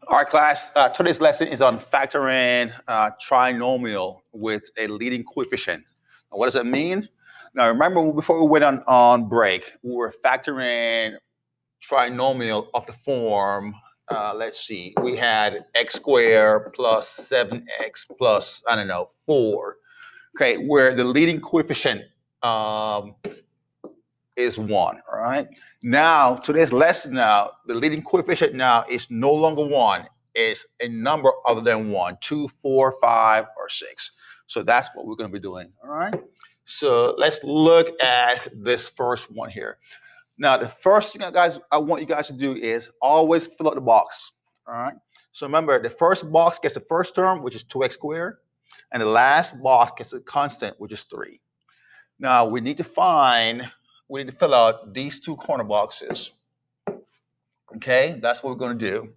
Our class, today's lesson is on factoring trinomial with a leading coefficient. Now, what does that mean? Now, remember before we went on break, we were factoring trinomial of the form, let's see, we had x squared plus 7x plus, I don't know, 4, okay, where the leading coefficient um, is 1, all right? Now, today's lesson now, the leading coefficient now is no longer 1. It's a number other than 1, 2, 4, 5, or 6. So that's what we're going to be doing, all right? So let's look at this first one here. Now, the first thing I want you guys to do is always fill out the box, all right? So remember, the first box gets the first term, which is 2x squared, and the last box gets a constant, which is 3. Now, we need to fill out these two corner boxes. Okay, that's what we're going to do.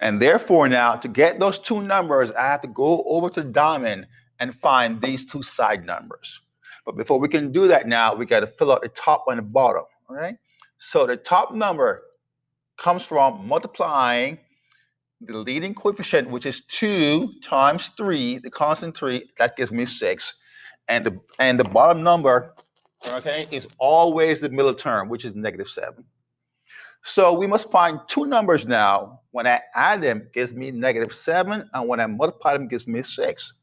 And therefore now, to get those two numbers, I have to go over to the diamond and find these two side numbers. But before we can do that now, we got to fill out the top and the bottom, all right? So the top number comes from multiplying the leading coefficient, which is 2 times 3, the constant 3, that gives me 6. And the bottom number, okay, is always the middle term, which is -7. So we must find two numbers now. When I add them, it gives me -7, and when I multiply them, it gives me 6.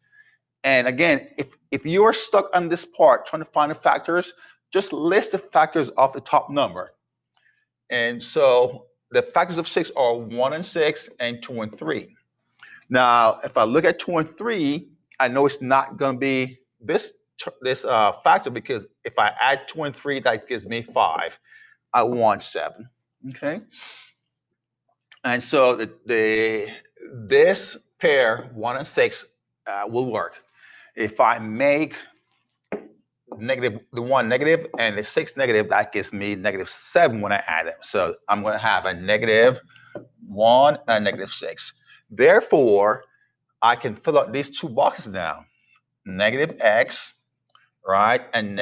And again, if you're stuck on this part trying to find the factors, just list the factors of the top number. And so the factors of 6 are 1 and 6 and 2 and 3. Now, if I look at 2 and 3, I know it's not going to be this factor, because if I add 2 and 3, that gives me 5. I want 7. Okay. And so this pair, 1 and 6, will work. If I make the 1 negative and the 6 negative, that gives me -7 when I add them. So I'm going to have a -1 and a -6. Therefore, I can fill out these two boxes now. -x, right, and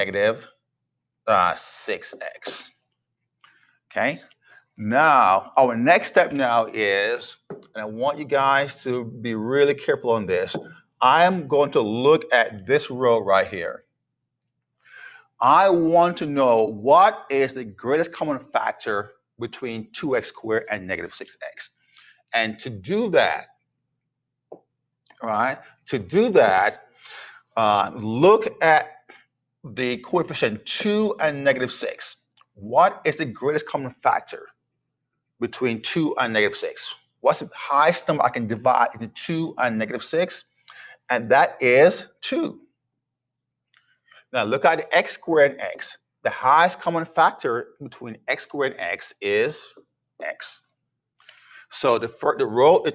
-6x. Okay. Now, our next step now is, and I want you guys to be really careful on this, I am going to look at this row right here. I want to know what is the greatest common factor between 2x squared and -6x. And to do that, right, look at the coefficient 2 and -6. What is the greatest common factor between 2 and -6? What's the highest number I can divide into 2 and -6? And that is 2. Now look at the x squared and x. The highest common factor between x squared and x is x. So the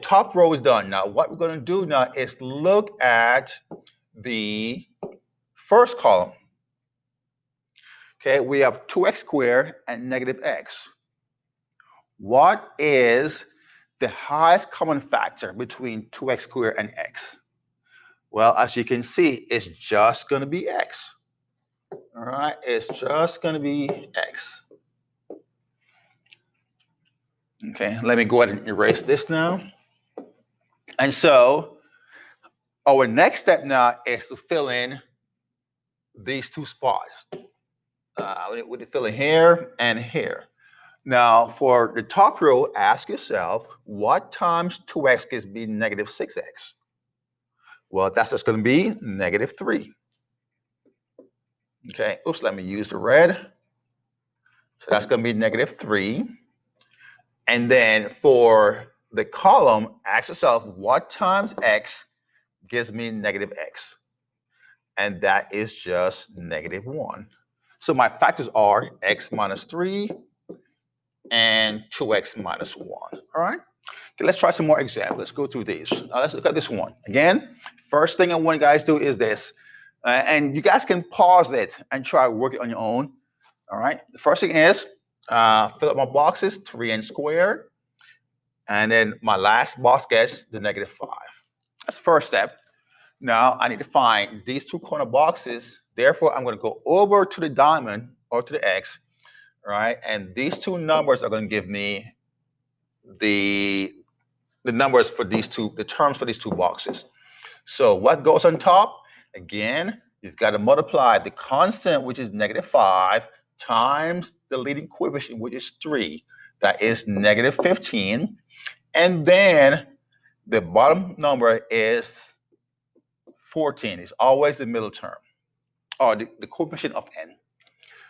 top row is done. Now what we're going to do now is look at the first column. Okay, we have 2x squared and -x. What is the highest common factor between 2x squared and x? Well, as you can see, it's just going to be x. All right, it's just going to be x. Okay, let me go ahead and erase this now. And so our next step now is to fill in these two spots. We fill in here and here. Now, for the top row, ask yourself, what times 2x gives me -6x? Well, that's just going to be -3. Okay, oops, let me use the red. So that's going to be -3. And then for the column, ask yourself, what times x gives me -x? And that is just -1. So my factors are x minus 3 and 2x minus 1. All right? Okay, let's try some more examples. Let's go through these. Let's look at this one. Again, first thing I want you guys to do is this. And you guys can pause it and try working on your own. All right? The first thing is fill up my boxes, 3n squared. And then my last box gets the -5. That's the first step. Now I need to find these two corner boxes. Therefore, I'm going to go over to the diamond or to the x, right? And these two numbers are going to give me the the numbers for these two, the terms for these two boxes. So what goes on top? Again, you've got to multiply the constant, which is -5, times the leading coefficient, which is 3. That is -15. And then the bottom number is 14. It's always the middle term, or the coefficient of n.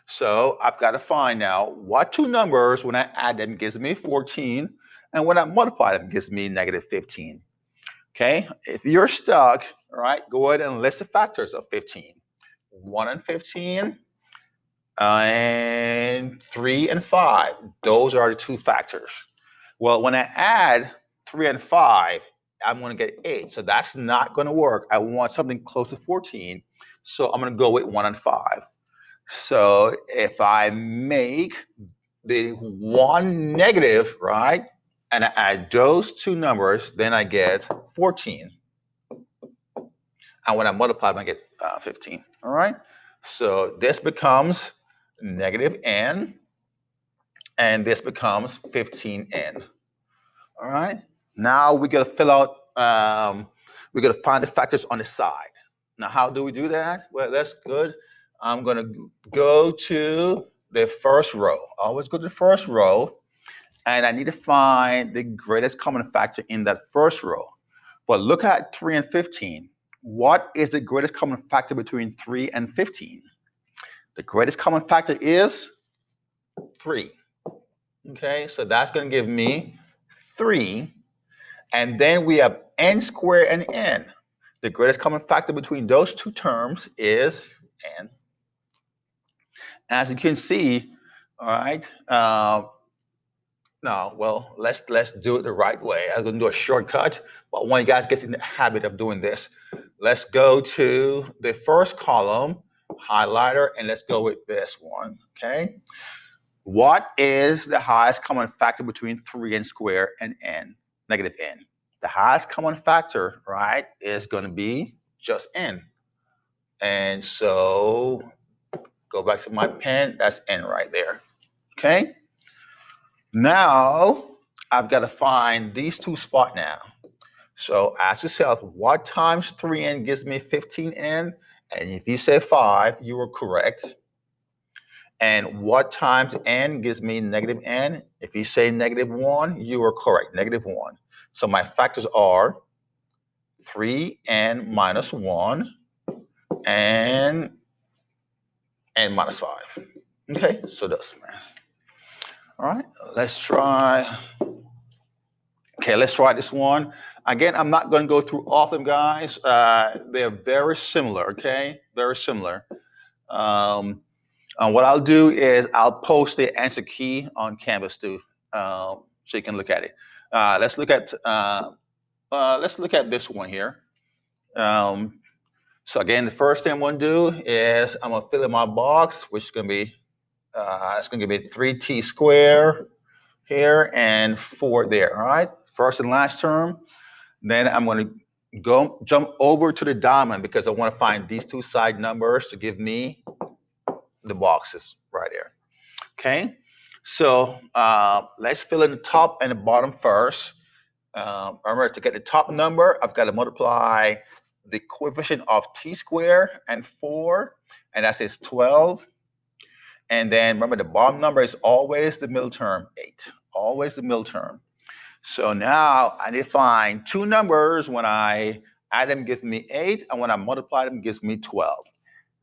So I've got to find now what two numbers, when I add them, gives me 14, and when I multiply them, gives me -15. Okay, if you're stuck, all right, go ahead and list the factors of 15. 1 and 15, and 3 and 5. Those are the two factors. Well, when I add 3 and 5, I'm going to get 8. So that's not going to work. I want something close to 14. So I'm going to go with 1 and 5. So if I make the 1 negative, right, and I add those two numbers, then I get 14. And when I multiply them, I get 15. All right. So this becomes -n, and this becomes 15n. All right. Now we got to fill out. We got to find the factors on the side. Now, how do we do that? Well, that's good. I'm going to go to the first row. Always go to the first row, and I need to find the greatest common factor in that first row. But look at 3 and 15. What is the greatest common factor between 3 and 15? The greatest common factor is 3. Okay, so that's going to give me 3. And then we have n squared and n. The greatest common factor between those two terms is n. As you can see, all right, no, well, let's do it the right way. I'm going to do a shortcut, but when you guys get in the habit of doing this, let's go to the first column, highlighter, and let's go with this one, okay? What is the highest common factor between 3n squared and n, -n? The highest common factor, right, is going to be just n. And so go back to my pen, that's n right there, okay? Now, I've got to find these two spots now. So ask yourself, what times 3n gives me 15n? And if you say 5, you are correct. And what times n gives me -n? If you say -1, you are correct, -1. So my factors are 3n minus 1 and n minus 5. Okay, so that's math. All right, let's try. Okay, let's try this one. Again, I'm not going to go through all of them, guys. They're very similar, okay? Very similar. What I'll do is I'll post the answer key on Canvas too, so you can look at it. Let's look at this one here. So again, the first thing I'm going to do is I'm going to fill in my box, which is going to be it's going to give me 3t squared here and 4 there. All right, first and last term. Then I'm going to jump over to the diamond because I want to find these two side numbers to give me the boxes right there. Okay, so let's fill in the top and the bottom first. Remember, to get the top number, I've got to multiply the coefficient of t squared and 4, and that is 12. And then remember, the bottom number is always the middle term, 8. Always the middle term. So now I need to find two numbers. When I add them, gives me 8, and when I multiply them, gives me 12.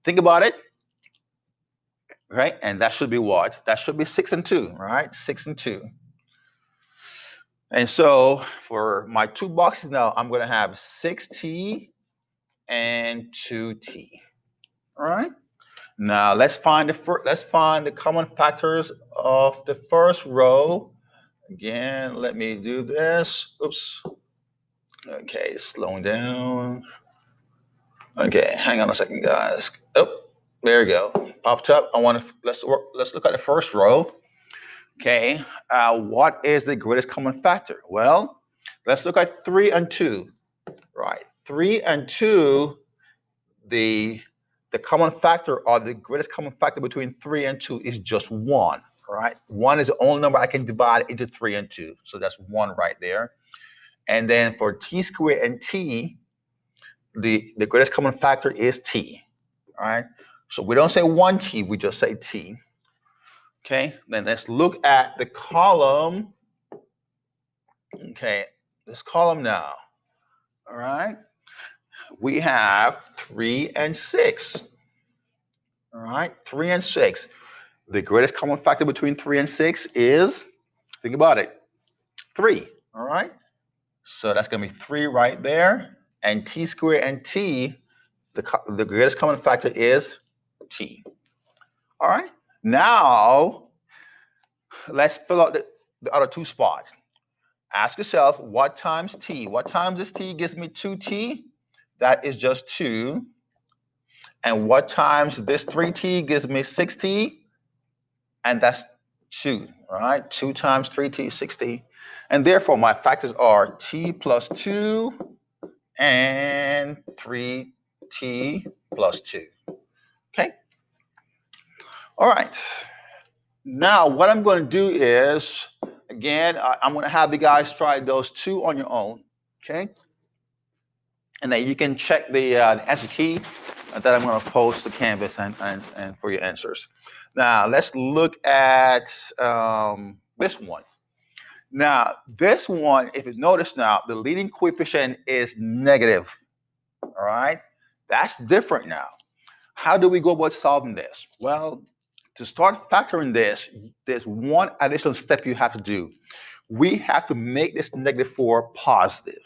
Think about it. Right? And that should be what? That should be 6 and 2, right? 6 and 2. And so for my two boxes now, I'm going to have 6t and 2t. All right. Now let's find the common factors of the first row. Again, let me do this. Oops. Okay, slowing down. Okay, hang on a second, guys. Oh, there we go. Popped up. Let's look at the first row. Okay, what is the greatest common factor? Well, let's look at 3 and 2. Right, 3 and 2, the common factor, or the greatest common factor between 3 and 2 is just 1. Right, 1 is the only number I can divide into 3 and 2. So that's 1 right there. And then for t squared and t, the greatest common factor is t. All right. So we don't say 1t, we just say t. Okay. Then let's look at the column. Okay. This column now. All right. We have 3 and 6. All right. 3 and 6. The greatest common factor between 3 and 6 is, think about it, 3. All right. So that's going to be 3 right there. And t squared and t, the greatest common factor is t. All right. Now, let's fill out the other two spots. Ask yourself, what times t? What times is t? Gives me 2t. That is just 2. And what times this 3t gives me 6t? And that's 2, right? 2 times 3t, 6t. And therefore, my factors are t plus 2 and 3t plus 2. Okay? All right. Now, what I'm going to do is, again, I'm going to have you guys try those two on your own. Okay? And then you can check the answer key that I'm going to post to Canvas and for your answers. Now, let's look at this one. Now, this one, if you notice now, the leading coefficient is negative. All right? That's different now. How do we go about solving this? Well, to start factoring this, there's one additional step you have to do. We have to make this -4 positive.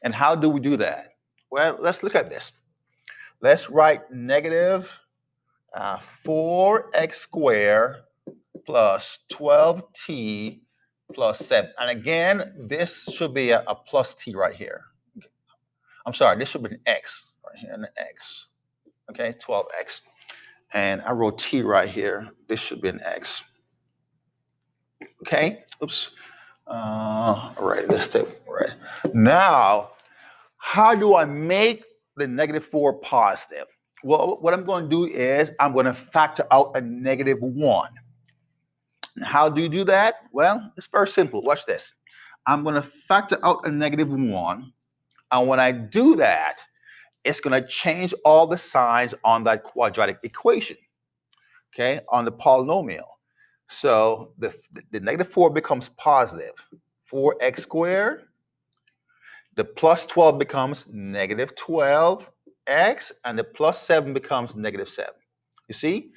And how do we do that? Well, let's look at this. Let's write negative 4x squared plus 12t plus 7. And again, this should be a plus t right here. I'm sorry, this should be an x right here, an x. Okay, 12x. And I wrote t right here. This should be an x. Okay, oops. All right, let's take, right. Now, how do I make the -4 positive? Well, what I'm going to do is I'm going to factor out a -1. How do you do that? Well, it's very simple. Watch this. I'm going to factor out a -1. And when I do that, it's going to change all the signs on that quadratic equation, okay, on the polynomial. So the -4 becomes positive. 4x squared. The plus 12 becomes -12x, and the plus 7 becomes -7. You see?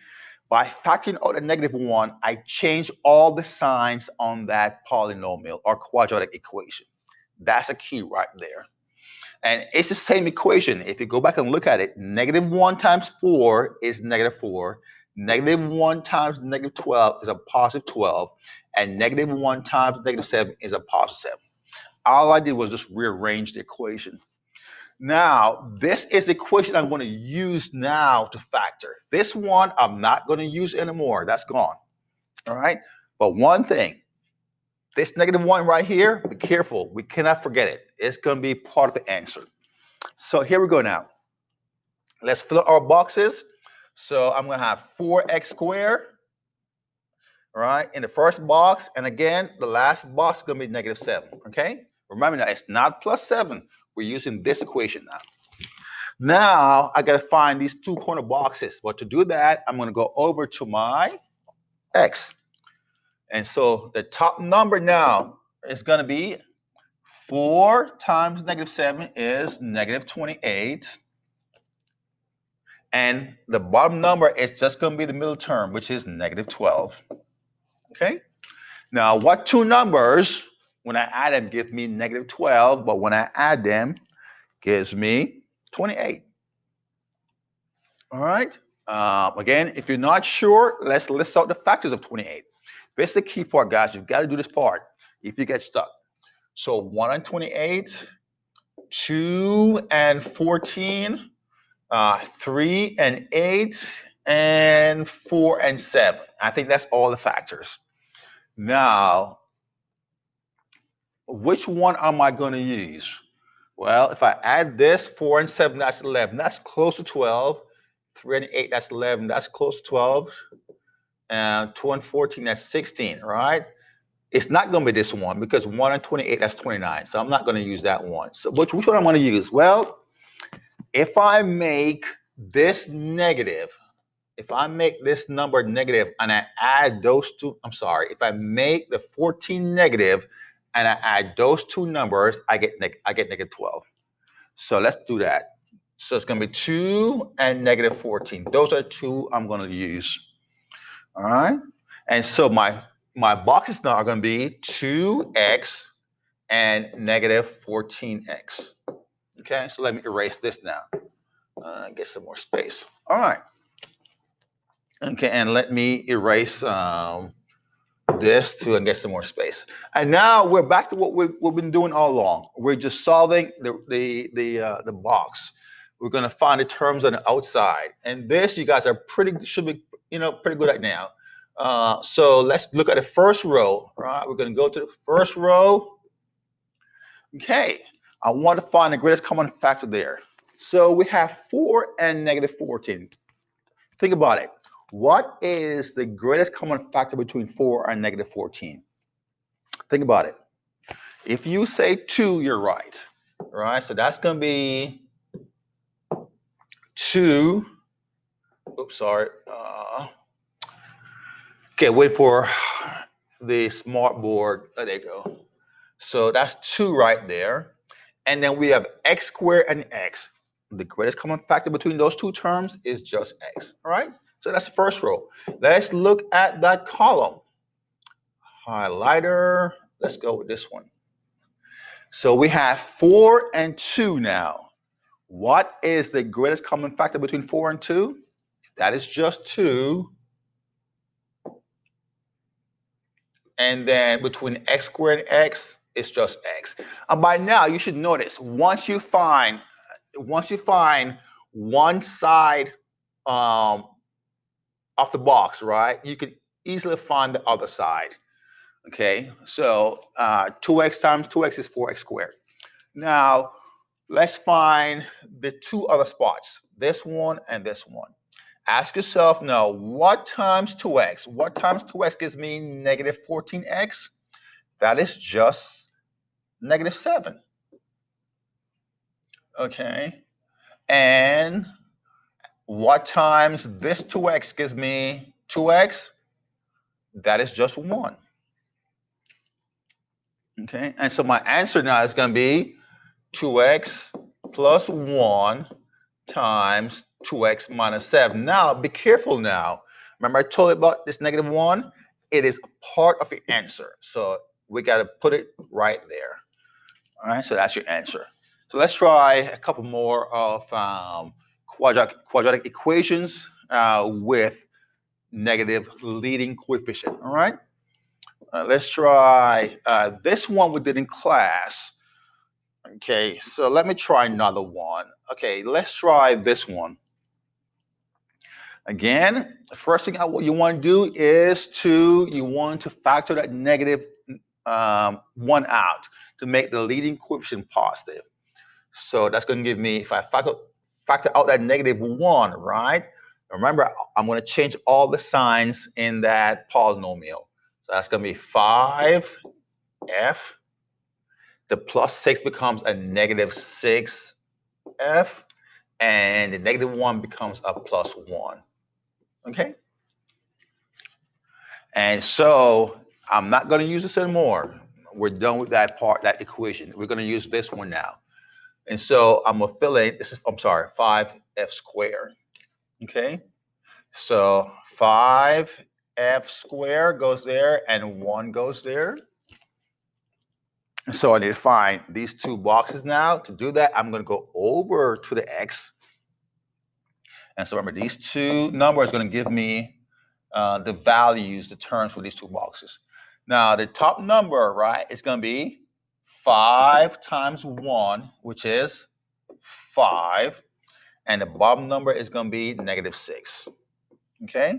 By factoring out a -1, I change all the signs on that polynomial or quadratic equation. That's a key right there. And it's the same equation. If you go back and look at it, -1 times 4 is -4. -1 times -12 is a positive 12. And -1 times -7 is a positive 7. All I did was just rearrange the equation. Now, this is the equation I'm going to use now to factor. This one I'm not going to use anymore. That's gone. All right. But one thing, this -1 right here, be careful. We cannot forget it. It's going to be part of the answer. So here we go now. Let's fill out our boxes. So I'm going to have 4x squared, all right, in the first box. And again, the last box is going to be -7, okay? Remember now, it's not plus 7. We're using this equation now. Now, I got to find these two corner boxes. But to do that, I'm going to go over to my x. And so the top number now is going to be 4 times -7 is -28. And the bottom number is just going to be the middle term, which is -12. Okay? Now, what two numbers, when I add them, give me -12, but when I add them, gives me 28. All right? Again, if you're not sure, let's list out the factors of 28. This is the key part, guys. You've got to do this part if you get stuck. So 1 and 28, 2 and 14, 3 and 8, and 4 and 7. I think that's all the factors. Now, which one am I going to use? Well, if I add this, 4 and 7, that's 11. That's close to 12. 3 and 8, that's 11. That's close to 12. And 2 and 14, that's 16, right? It's not going to be this one because 1 and 28, that's 29. So I'm not going to use that one. So which one I'm going to use? Well, if I make this negative, if I make this number negative and I add those two, I'm sorry, if I make the 14 negative and I add those two numbers, I get negative 12. So let's do that. So it's going to be 2 and negative 14. Those are two I'm going to use. All right. And so my boxes now are going to be 2x and negative 14x. Okay, so let me erase this now. Get some more space. All right. Okay, and let me erase this to and get some more space. And now we're back to what we've been doing all along. We're just solving the box. We're going to find the terms on the outside, and this you guys are should be pretty good at now. So let's look at the first row. Right, we're going to go to the first row. Okay, I want to find the greatest common factor there. So we have 4 and negative 14. Think about it. What is the greatest common factor between 4 and negative 14? Think about it. If you say 2, you're right. Right? So that's going to be 2. Oops, sorry. Okay, wait for the smart board. Oh, there you go. So that's 2 right there. And then we have x squared and x. The greatest common factor between those two terms is just x. All right? So that's the first row. Let's look at that column. Highlighter. Let's go with this one. So we have 4 and 2 now. What is the greatest common factor between 4 and 2? That is just 2. And then between x squared and x, it's just x. And by now, you should notice once you find one side of the box, right, you can easily find the other side. Okay, so 2x times 2x is 4x squared. Now, let's find the two other spots, this one and this one. Ask yourself now, what times 2x? What times 2x gives me negative 14x? That is just negative 7. Okay, and what times this 2x gives me 2x? That is just 1. Okay, and so my answer now is going to be 2x plus 1 times 2x minus 7. Now, be careful now. Remember I told you about this negative 1? It is a part of your answer. So we got to put it right there. All right, so that's your answer. So let's try a couple more of quadratic equations with negative leading coefficient. All right, let's try this one we did in class. Okay, so let me try another one. Okay, let's try this one. Again, the first thing you want to do is you want to factor that negative 1 out to make the leading coefficient positive. So that's going to give me, if I factor out that negative 1, right? Remember, I'm going to change all the signs in that polynomial. So that's going to be 5f. The plus 6 becomes a negative 6f. And the negative 1 becomes a plus 1. Okay? And so I'm not going to use this anymore. We're done with that part, that equation. We're going to use this one now. And so I'm going to fill in, I'm sorry, 5f squared. Okay? So 5f squared goes there and 1 goes there. And so I need to find these two boxes now. To do that, I'm going to go over to the x. And so remember, these two numbers are going to give me the values, the terms for these two boxes. Now, the top number, right, is going to be 5 times 1, which is 5. And the bottom number is going to be negative 6. Okay?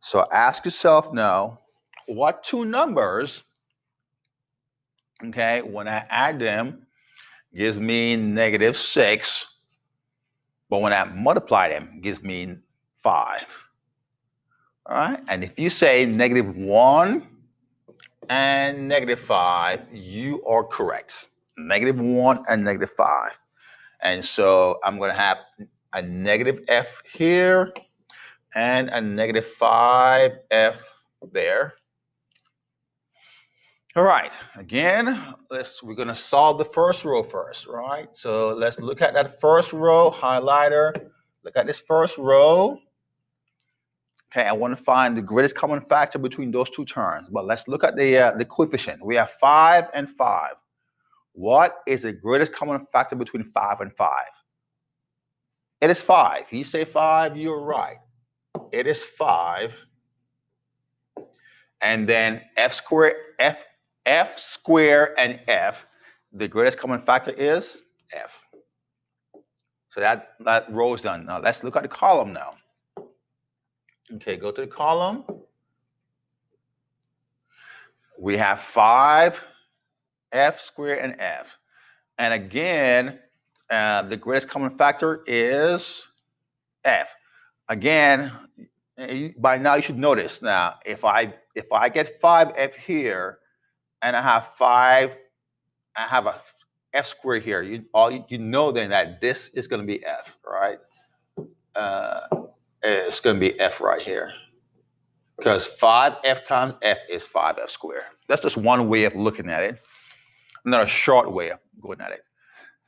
So ask yourself now, what two numbers, okay, when I add them, gives me negative 6, but when I multiply them, gives me 5. All right? And if you say negative 1 and -5, you are correct. -1 and -5. And so I'm going to have a -f here and a -5f there. All right, again, we're going to solve the first row first, right? So let's look at that first row, highlighter. Look at this first row. Okay, I want to find the greatest common factor between those two terms. But let's look at the coefficient. We have 5 and 5. What is the greatest common factor between 5 and 5? It is 5. You say 5, you're right. It is 5. And then f squared, f squared and f, the greatest common factor is f. So that row is done. Now let's look at the column now. Okay, go to the column. We have 5, f squared and f. And again, the greatest common factor is f. Again, by now you should notice now, if I get 5f here and I have a f squared here, you know then that this is going to be f, right? It's going to be f right here. Because 5f times f is 5f squared. That's just one way of looking at it. Another short way of going at it.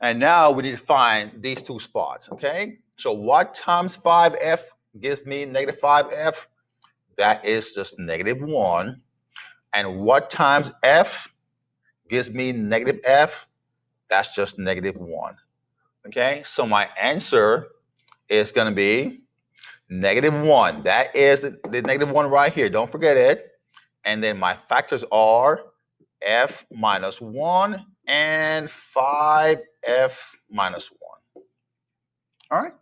And now we need to find these two spots, okay? So what times 5f gives me -5f? That is just -1. And what times f gives me -f? That's just -1. Okay, so my answer is going to be -1. That is the -1 right here. Don't forget it. And then my factors are f minus 1 and 5f minus 1. All right.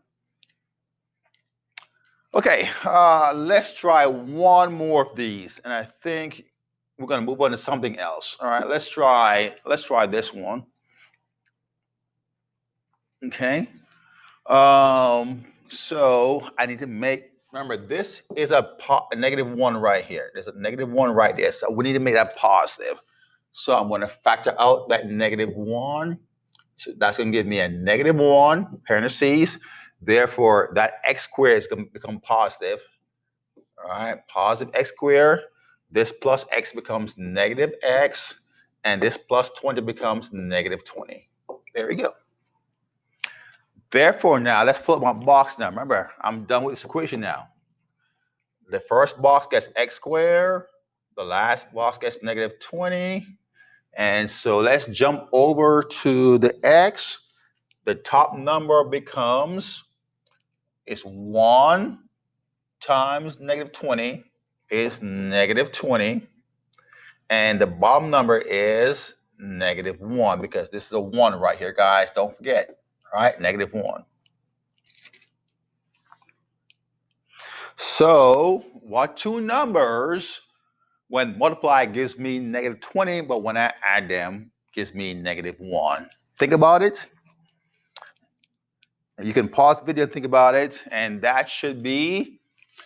Okay, let's try one more of these, and I think we're going to move on to something else. All right, let's try this one. Okay. So I need to remember this is a -1 right here. There's a -1 right there. So we need to make that positive. So I'm going to factor out that -1. So that's going to give me a -1, parentheses. Therefore, that x squared is going to become positive. All right, positive x squared. This plus x becomes -x. And this plus 20 becomes -20. There we go. Therefore, now let's flip my box now. Remember, I'm done with this equation now. The first box gets x squared. The last box gets -20. And so let's jump over to the x. The top number becomes, it's 1 times -20 is -20. And the bottom number is -1 because this is a 1 right here, guys. Don't forget, all right? -1. So what two numbers, when multiplied, gives me -20, but when I add them, gives me -1? Think about it. You can pause the video and think about it, and that should be,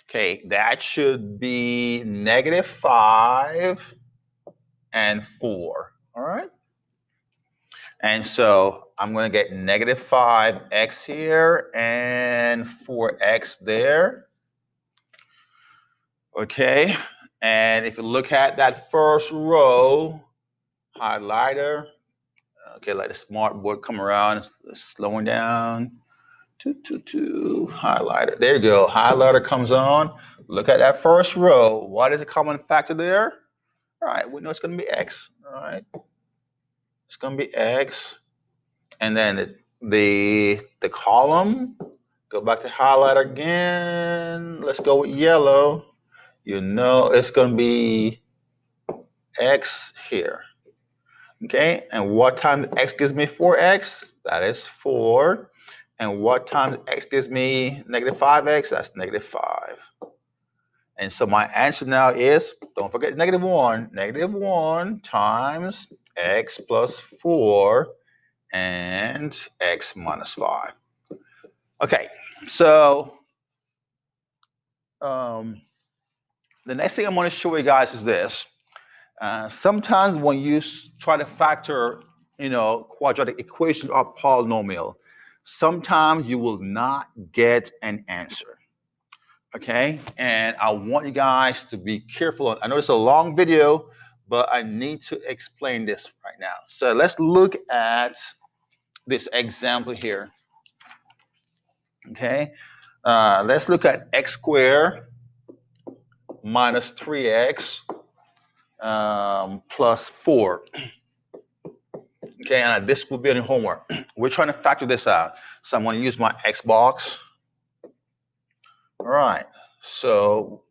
okay, that should be -5 and 4, all right? And so I'm going to get -5x here and 4x there. Okay, and if you look at that first row, highlighter, okay, let the smart board come around, slowing down. Highlighter. There you go. Highlighter comes on. Look at that first row. What is the common factor there? All right, we know it's going to be x. All right, it's going to be x. And then the column, go back to highlighter again. Let's go with yellow. You know it's going to be x here. Okay, and what times x gives me 4x? That is 4. And what times x gives me -5x? That's -5. And so my answer now is, don't forget -1. -1 times x plus 4 and x minus 5. Okay, so the next thing I'm going to show you guys is this. Sometimes when you try to factor, quadratic equation or polynomial, sometimes you will not get an answer. Okay, and I want you guys to be careful. I know it's a long video, but I need to explain this right now. So let's look at this example here. Okay, let's look at x squared minus 3x plus 4. Okay, and this will be in your homework. We're trying to factor this out. So I'm going to use my X box. All right, so,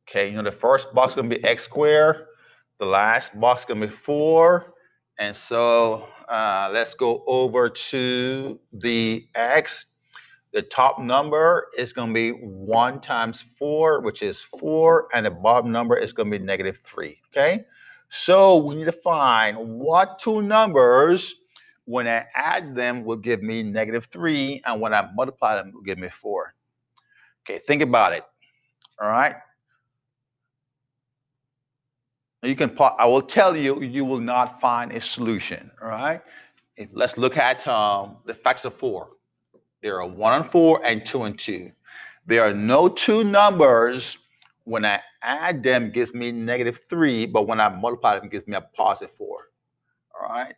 okay, the first box is going to be x squared. The last box is going to be 4. And so let's go over to the x. The top number is going to be 1 times 4, which is 4, and the bottom number is going to be negative 3, okay? So we need to find what two numbers, when I add them, will give me negative 3, and when I multiply them, will give me 4. Okay, think about it, all right? You can, I will tell you, you will not find a solution, all right? Let's look at the factors of 4. There are 1 and 4 and 2 and 2. There are no two numbers when I add them gives me negative 3, but when I multiply them it gives me a positive 4. All right?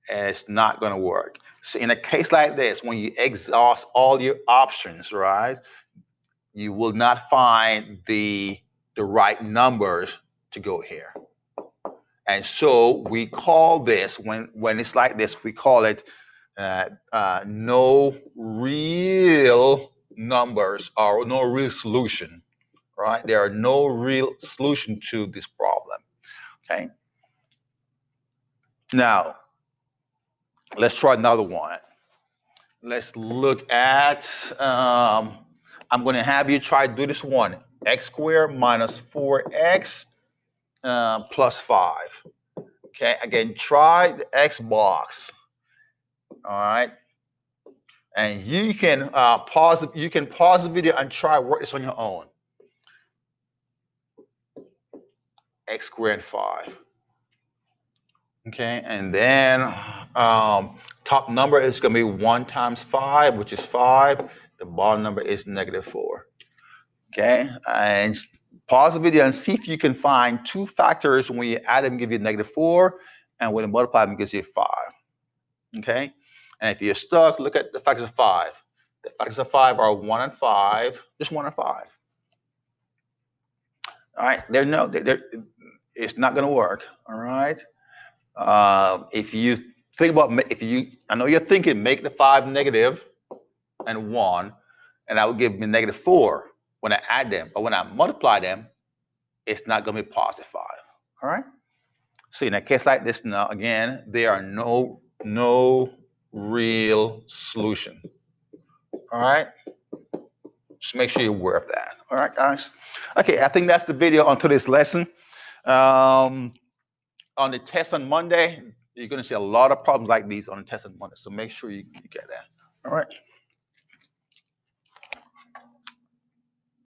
And it's not going to work. So in a case like this, when you exhaust all your options, right, you will not find the right numbers to go here. And so we call this, when it's like this, we call it no real numbers or no real solution, right? There are no real solution to this problem, okay? Now, let's try another one. Let's look at, I'm going to have you try to do this one. X squared minus 4x plus 5. Okay, again, try the X box. All right. And you can pause the video and try work this on your own. X squared 5. Okay, and then top number is going to be 1 times 5, which is 5. The bottom number is negative 4. Okay, and pause the video and see if you can find two factors when you add them give you negative 4, and when you multiply them gives you 5. Okay, and if you're stuck, look at the factors of 5. The factors of 5 are 1 and 5, just 1 and 5. All right, it's not going to work. All right. If you think about, I know you're thinking, make the 5 negative and 1, and that would give me negative 4 when I add them. But when I multiply them, it's not going to be positive 5. All right. So in a case like this, now again, there are no real solution. All right. Just make sure you're aware of that. All right, guys. Okay, I think that's the video on today's lesson. On the test on Monday, you're going to see a lot of problems like these on the test on Monday. So make sure you get that. All right.